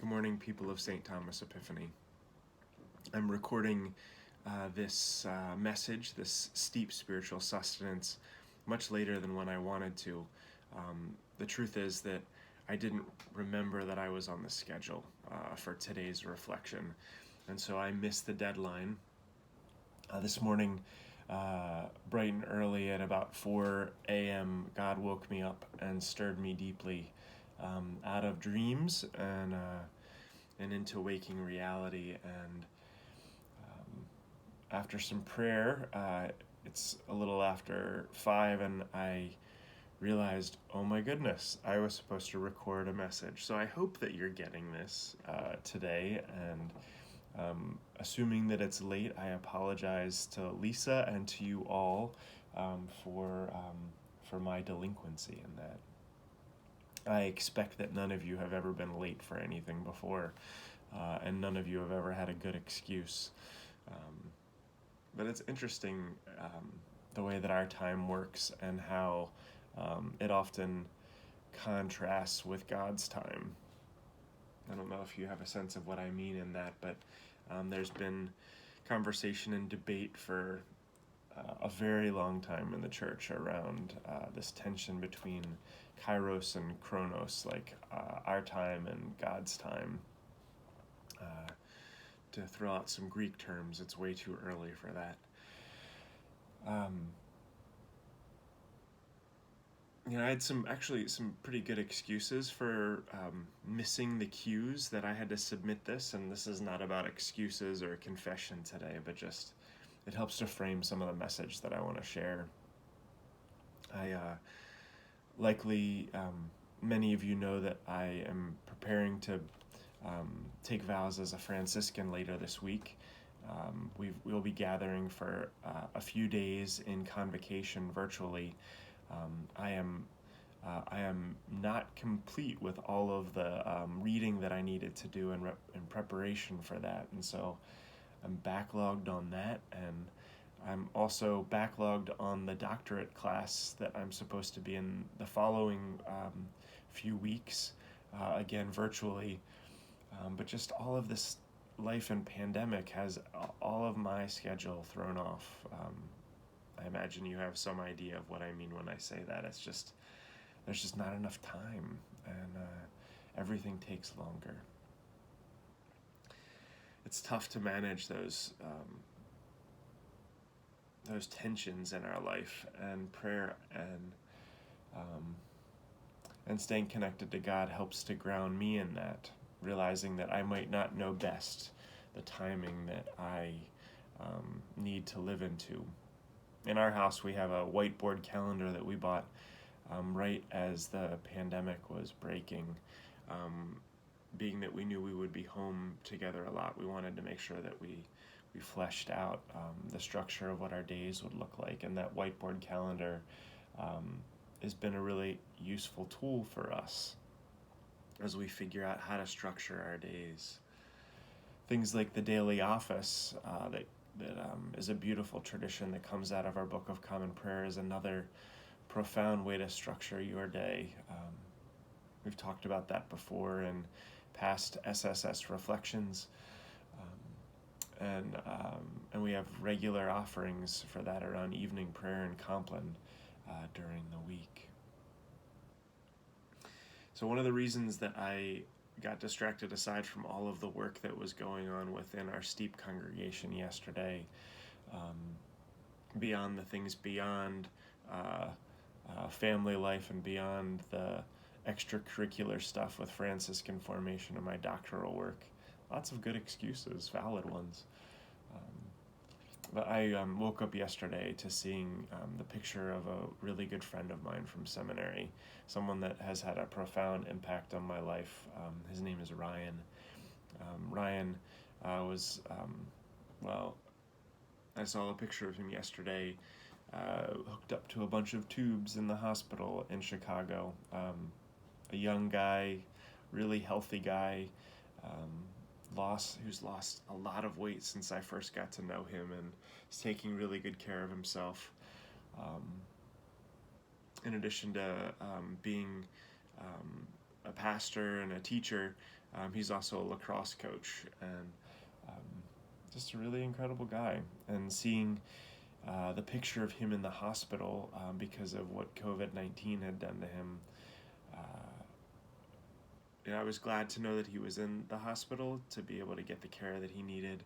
Good morning, people of St. Thomas Epiphany. I'm recording this message, this steep spiritual sustenance, much later than when I wanted to. The truth is that I didn't remember that I was on the schedule for today's reflection, and so I missed the deadline. This morning, bright and early at about 4 a.m., God woke me up and stirred me deeply out of dreams and into waking reality. And after some prayer, it's a little after 5, and I realized, oh my goodness, I was supposed to record a message. So I hope that you're getting this today, and assuming that it's late, I apologize to Lesa and to you all for my delinquency in that. I expect that none of you have ever been late for anything before, and none of you have ever had a good excuse. But it's interesting the way that our time works and how it often contrasts with God's time. I don't know if you have a sense of what I mean in that, but there's been conversation and debate for a very long time in the church around this tension between kairos and chronos, like our time and God's time. To throw out some Greek terms, it's way too early for that. I had some pretty good excuses for missing the cues that I had to submit this, and this is not about excuses or confession today, but just it helps to frame some of the message that I want to share. I likely many of you know that I am preparing to take vows as a Franciscan later this week. We'll be gathering for a few days in convocation virtually. I am not complete with all of the reading that I needed to do in preparation for that, and so I'm backlogged on that, and I'm also backlogged on the doctorate class that I'm supposed to be in the following few weeks, again virtually. But just all of this life and pandemic has all of my schedule thrown off. I imagine you have some idea of what I mean when I say that. It's just, there's just not enough time, and everything takes longer. It's tough to manage those tensions in our life, and prayer and staying connected to God helps to ground me in that, realizing that I might not know best the timing that I need to live into. In our house, we have a whiteboard calendar that we bought right as the pandemic was breaking. Being that we knew we would be home together a lot, we wanted to make sure that we fleshed out the structure of what our days would look like, and that whiteboard calendar has been a really useful tool for us as we figure out how to structure our days. Things like the daily office that is a beautiful tradition that comes out of our Book of Common Prayer is another profound way to structure your day. We've talked about that before in past SSS reflections, and we have regular offerings for that around evening prayer in Compline during the week. So one of the reasons that I got distracted, aside from all of the work that was going on within our steep congregation yesterday, beyond the things beyond family life and beyond the extracurricular stuff with Franciscan formation and my doctoral work, lots of good excuses, valid ones. But I woke up yesterday to seeing the picture of a really good friend of mine from seminary, someone that has had a profound impact on my life. His name is Ryan. Ryan was, I saw a picture of him yesterday, hooked up to a bunch of tubes in the hospital in Chicago. A young guy, really healthy guy, who's lost a lot of weight since I first got to know him, and is taking really good care of himself. In addition to being a pastor and a teacher, He's also a lacrosse coach, and just a really incredible guy. And seeing the picture of him in the hospital because of what COVID-19 had done to him, I was glad to know that he was in the hospital to be able to get the care that he needed,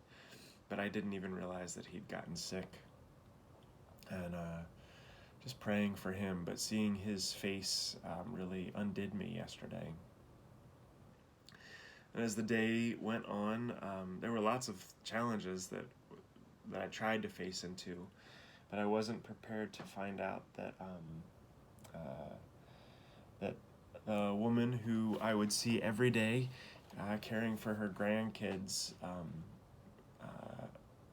but I didn't even realize that he'd gotten sick. And just praying for him, but seeing his face really undid me yesterday. And as the day went on, there were lots of challenges that I tried to face into, but I wasn't prepared to find out that that the woman who I would see every day, caring for her grandkids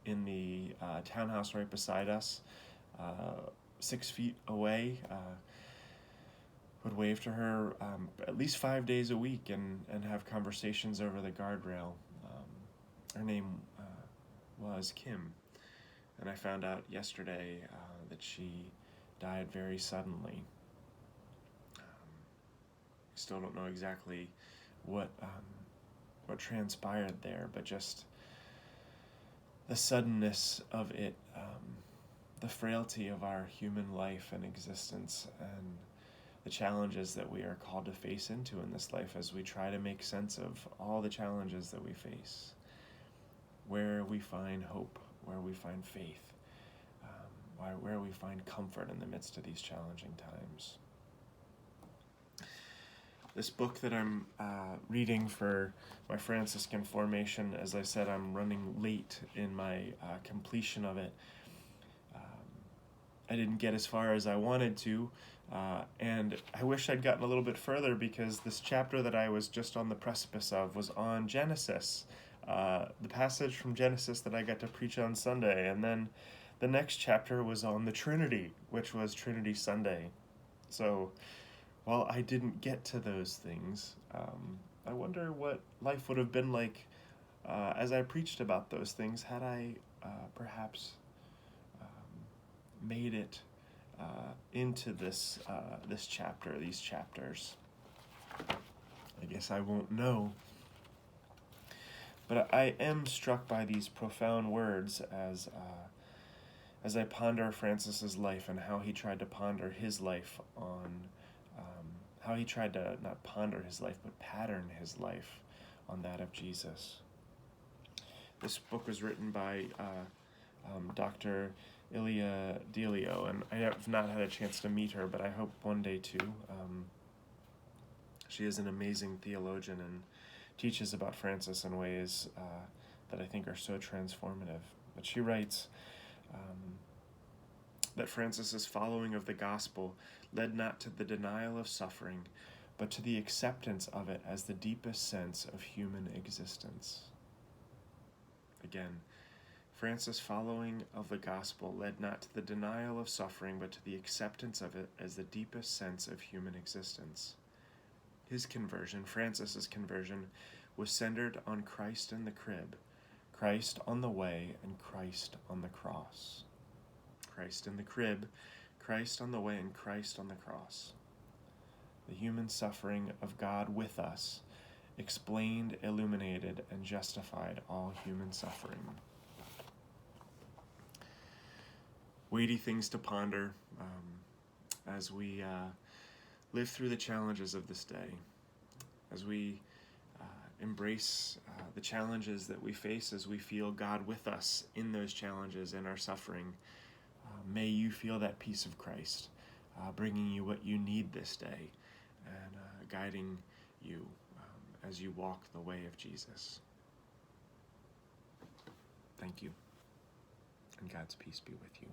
in the townhouse right beside us, 6 feet away, would wave to her at least 5 days a week and have conversations over the guardrail. Her name was Kim, and I found out yesterday that she died very suddenly. Still don't know exactly what transpired there, but just the suddenness of it, the frailty of our human life and existence, and the challenges that we are called to face into in this life as we try to make sense of all the challenges that we face, where we find hope, where we find faith, where we find comfort in the midst of these challenging times. This book that I'm reading for my Franciscan formation, as I said, I'm running late in my completion of it. I didn't get as far as I wanted to, and I wish I'd gotten a little bit further, because this chapter that I was just on the precipice of was on Genesis, the passage from Genesis that I got to preach on Sunday, and then the next chapter was on the Trinity, which was Trinity Sunday. So while I didn't get to those things, I wonder what life would have been like as I preached about those things had I perhaps made it into this chapter, these chapters. I guess I won't know. But I am struck by these profound words as I ponder Francis's life and how he tried to ponder his life on, how he tried to not ponder his life, but pattern his life on that of Jesus. This book was written by Dr. Ilia Delio, and I have not had a chance to meet her, but I hope one day to. She is an amazing theologian and teaches about Francis in ways that I think are so transformative. But she writes that Francis's following of the gospel led not to the denial of suffering, but to the acceptance of it as the deepest sense of human existence. Again, Francis' following of the gospel led not to the denial of suffering, but to the acceptance of it as the deepest sense of human existence. His conversion, Francis's conversion, was centered on Christ in the crib, Christ on the way, and Christ on the cross. Christ in the crib, Christ on the way, and Christ on the cross. The human suffering of God with us explained, illuminated, and justified all human suffering. Weighty things to ponder as we live through the challenges of this day, as we embrace the challenges that we face, as we feel God with us in those challenges, in our suffering. May you feel that peace of Christ, bringing you what you need this day, and guiding you as you walk the way of Jesus. Thank you, and God's peace be with you.